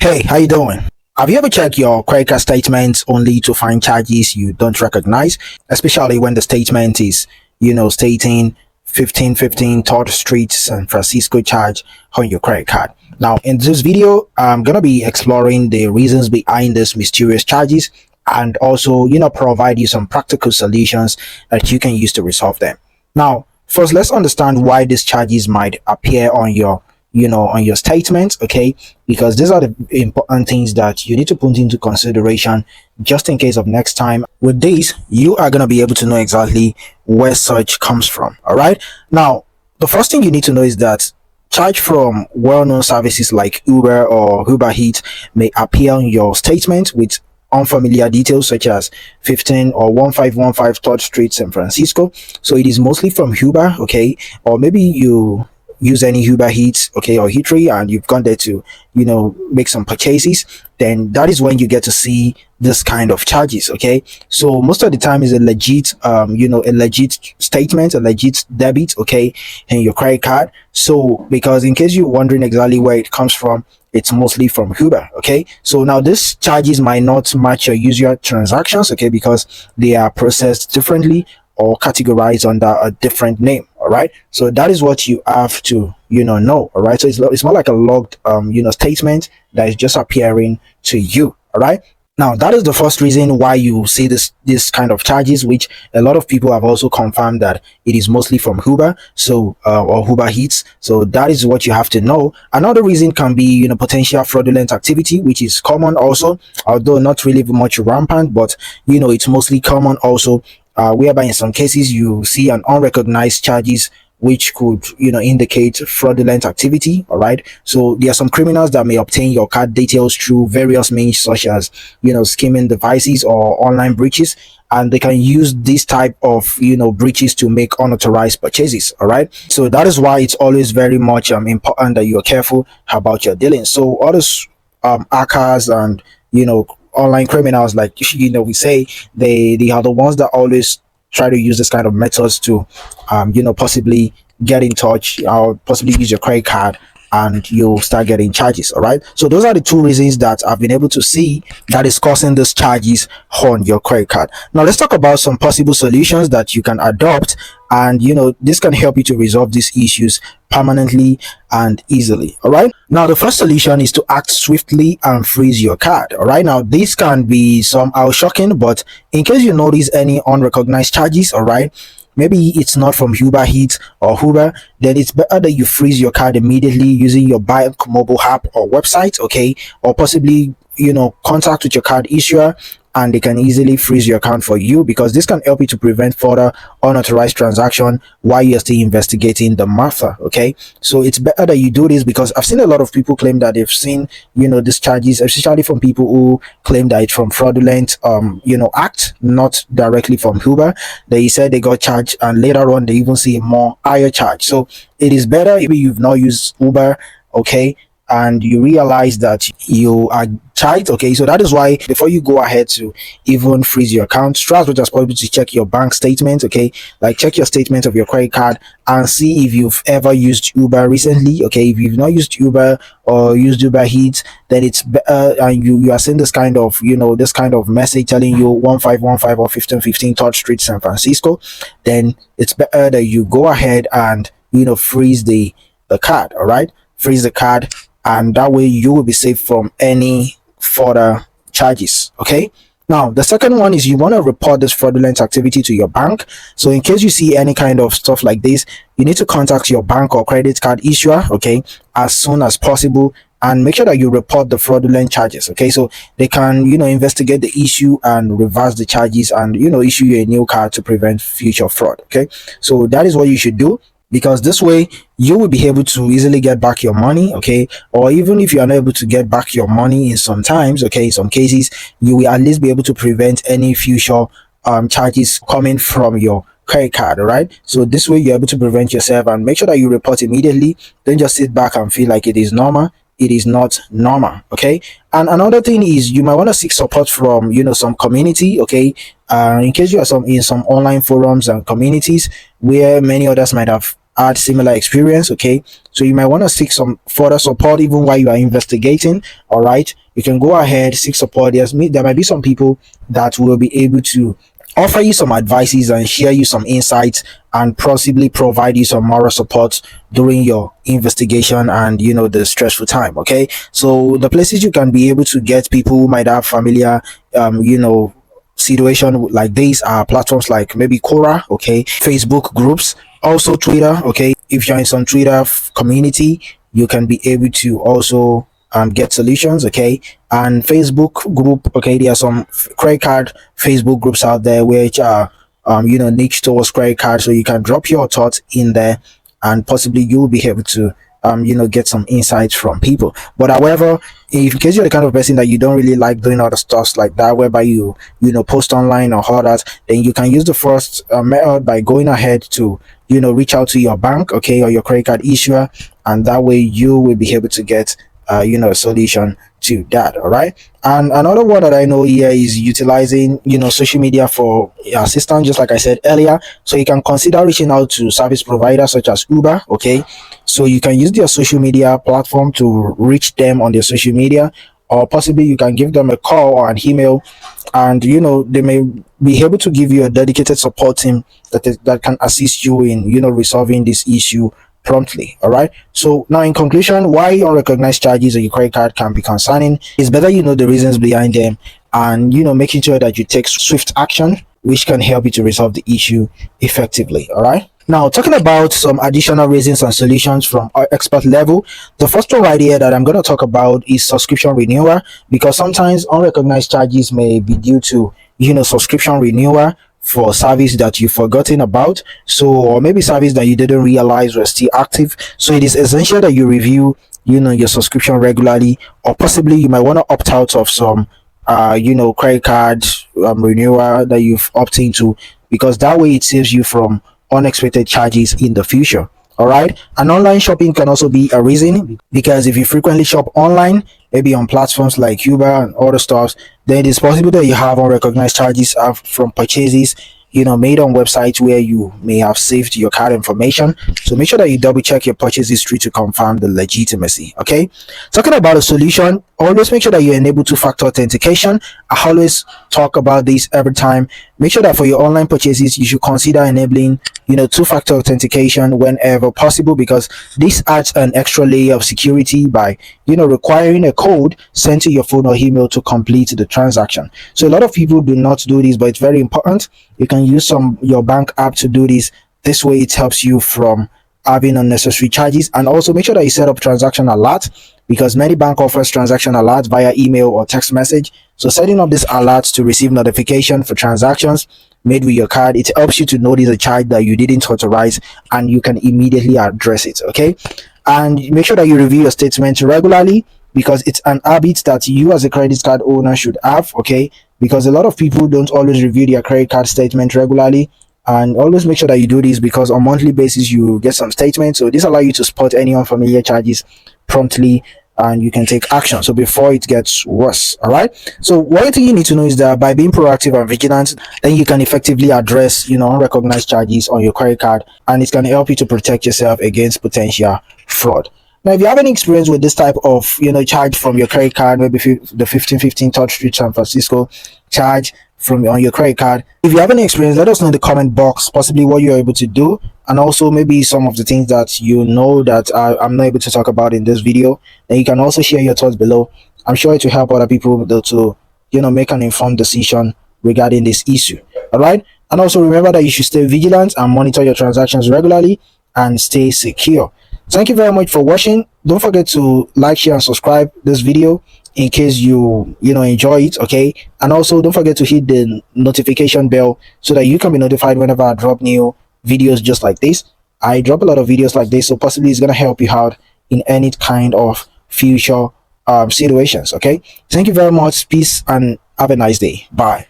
Hey, how you doing? Have you ever checked your credit card statements only to find charges you don't recognize, especially when the statement is, stating 1515 3rd Street, San Francisco charge on your credit card? Now, in this video, I'm going to be exploring the reasons behind these mysterious charges and also, provide you some practical solutions that you can use to resolve them. Now, first, let's understand why these charges might appear on your on your statement, okay, because these are the important things that you need to put into consideration just in case of next time. With this, you are going to be able to know exactly where such comes from. All right, now the first thing you need to know is that charge from well-known services like Uber or Uber Eats may appear on your statement with unfamiliar details such as 15 or 1515 3rd Street, San Francisco. So it is mostly from Uber, okay, or maybe you use any Uber Eats, okay, or Eatery, and you've gone there to make some purchases, then that is when you get to see this kind of charges. Okay, so most of the time is a legit a legit statement, a legit debit, okay, in your credit card. So because in case you're wondering exactly where it comes from, it's mostly from Uber. Okay, so now these charges might not match your usual transactions, okay, because they are processed differently or categorized under a different name. All right, so that is what you have to know. All right, so it's more like a logged statement that is just appearing to you. All right, now that is the first reason why you see this kind of charges, which a lot of people have also confirmed that it is mostly from Uber, so or Uber Eats. So that is what you have to know. Another reason can be potential fraudulent activity, which is common also, although not really much rampant, but it's mostly common also, whereby in some cases you see an unrecognized charges which could indicate fraudulent activity. All right, so there are some criminals that may obtain your card details through various means such as skimming devices or online breaches, and they can use this type of breaches to make unauthorized purchases. All right, so that is why it's always very much important that you are careful about your dealings. So all those hackers and online criminals, like we say, they are the ones that always try to use this kind of methods to possibly get in touch or possibly use your credit card, and you'll start getting charges. All right, so those are the two reasons that I've been able to see that is causing these charges on your credit card. Now let's talk about some possible solutions that you can adopt, and this can help you to resolve these issues permanently and easily. All right, now the first solution is to act swiftly and freeze your card. All right, now this can be somehow shocking, but in case you notice any unrecognized charges, all right, maybe it's not from Uber Eats or Uber, then it's better that you freeze your card immediately using your bank mobile app or website, okay, or possibly contact with your card issuer, and they can easily freeze your account for you, because this can help you to prevent further unauthorized transaction while you're still investigating the matter. Okay, so it's better that you do this, because I've seen a lot of people claim that they've seen these charges, especially from people who claim that it's from fraudulent act, not directly from Uber. They said they got charged, and later on they even see a more higher charge. So it is better if you've not used Uber, okay, and you realize that you are charged, okay, so that is why before you go ahead to even freeze your account, try as much as possible to check your bank statement, okay, like check your statement of your credit card and see if you've ever used Uber recently. Okay, if you've not used Uber or used Uber Eats, then it's and you are seeing this kind of this kind of message telling you 1515 or 1515 3rd Street, San Francisco, then it's better that you go ahead and freeze the card. All right, freeze the card, and that way you will be safe from any further charges. Okay, now the second one is you want to report this fraudulent activity to your bank. So in case you see any kind of stuff like this, you need to contact your bank or credit card issuer, okay, as soon as possible, and make sure that you report the fraudulent charges. Okay, so they can investigate the issue and reverse the charges and issue you a new card to prevent future fraud. Okay, so that is what you should do, because this way you will be able to easily get back your money, okay, or even if you are not able to get back your money in some times, okay, in some cases you will at least be able to prevent any future charges coming from your credit card. All right, so this way you're able to prevent yourself, and make sure that you report immediately. Don't just sit back and feel like it is normal. It is not normal. Okay, and another thing is you might want to seek support from some community, okay, in case you are in some online forums and communities where many others might have had similar experience. Okay, so you might want to seek some further support even while you are investigating. All right, you can go ahead, seek support. There might be some people that will be able to offer you some advices and share you some insights and possibly provide you some moral support during your investigation and the stressful time. Okay, so the places you can be able to get people who might have familiar situation like these are platforms like maybe Quora, okay, Facebook groups, also Twitter. Okay, if you're in some Twitter community, you can be able to also get solutions. Okay, and Facebook group. Okay, there are some credit card Facebook groups out there which are niche towards credit card, so you can drop your thoughts in there and possibly you'll be able to get some insights from people. But however, if in case you're the kind of person that you don't really like doing other stuff like that, whereby you post online or all that, then you can use the first method by going ahead to reach out to your bank, okay, or your credit card issuer, and that way you will be able to get a solution to that. All right, and another one that I know here is utilizing social media for assistance, just like I said earlier. So you can consider reaching out to service providers such as Uber. Okay, so you can use their social media platform to reach them on their social media, or possibly you can give them a call or an email, and they may be able to give you a dedicated support team that can assist you in resolving this issue promptly. All right, so now in conclusion, why unrecognized charges on your credit card can be concerning, it's better the reasons behind them, and making sure that you take swift action which can help you to resolve the issue effectively. All right, now talking about some additional reasons and solutions from our expert level, the first one right here that I'm going to talk about is subscription renewal, because sometimes unrecognized charges may be due to subscription renewal for service that you've forgotten about, so, or maybe service that you didn't realize was still active. So it is essential that you review your subscription regularly, or possibly you might want to opt out of some credit card renewal that you've opted into, because that way it saves you from unexpected charges in the future. All right, and online shopping can also be a reason, because if you frequently shop online, maybe on platforms like Uber and other stuff, then it is possible that you have unrecognized charges from purchases made on websites where you may have saved your card information. So make sure that you double check your purchase history to confirm the legitimacy. Okay, talking about a solution, always make sure that you enable two-factor authentication. I always talk about this every time. Make sure that for your online purchases you should consider enabling two-factor authentication whenever possible, because this adds an extra layer of security by requiring a code sent to your phone or email to complete the transaction. So a lot of people do not do this, but it's very important. You can use your bank app to do this way it helps you from having unnecessary charges. And also make sure that you set up transaction alert, because many bank offers transaction alerts via email or text message. So setting up this alerts to receive notification for transactions made with your card, it helps you to notice a charge that you didn't authorize and you can immediately address it. Okay, and make sure that you review your statements regularly, because it's an habit that you as a credit card owner should have. Okay, because a lot of people don't always review their credit card statement regularly, and always make sure that you do this, because on monthly basis you get some statements, so this allows you to spot any unfamiliar charges promptly and you can take action so before it gets worse. All right, so one thing you need to know is that by being proactive and vigilant, then you can effectively address unrecognized charges on your credit card, and it can help you to protect yourself against potential fraud. Now, if you have any experience with this type of charge from your credit card, maybe the 1515 3rd Street San Francisco charge on your credit card, if you have any experience, let us know in the comment box, possibly what you're able to do, and also maybe some of the things that that I'm not able to talk about in this video. Then you can also share your thoughts below. I'm sure it will help other people to make an informed decision regarding this issue. All right, and also remember that you should stay vigilant and monitor your transactions regularly and stay secure. Thank you very much for watching. Don't forget to like, share, and subscribe this video in case you enjoy it. Okay, and also don't forget to hit the notification bell so that you can be notified whenever I drop new videos just like this. I drop a lot of videos like this, so possibly it's gonna help you out in any kind of future situations. Okay, thank you very much. Peace and have a nice day. Bye.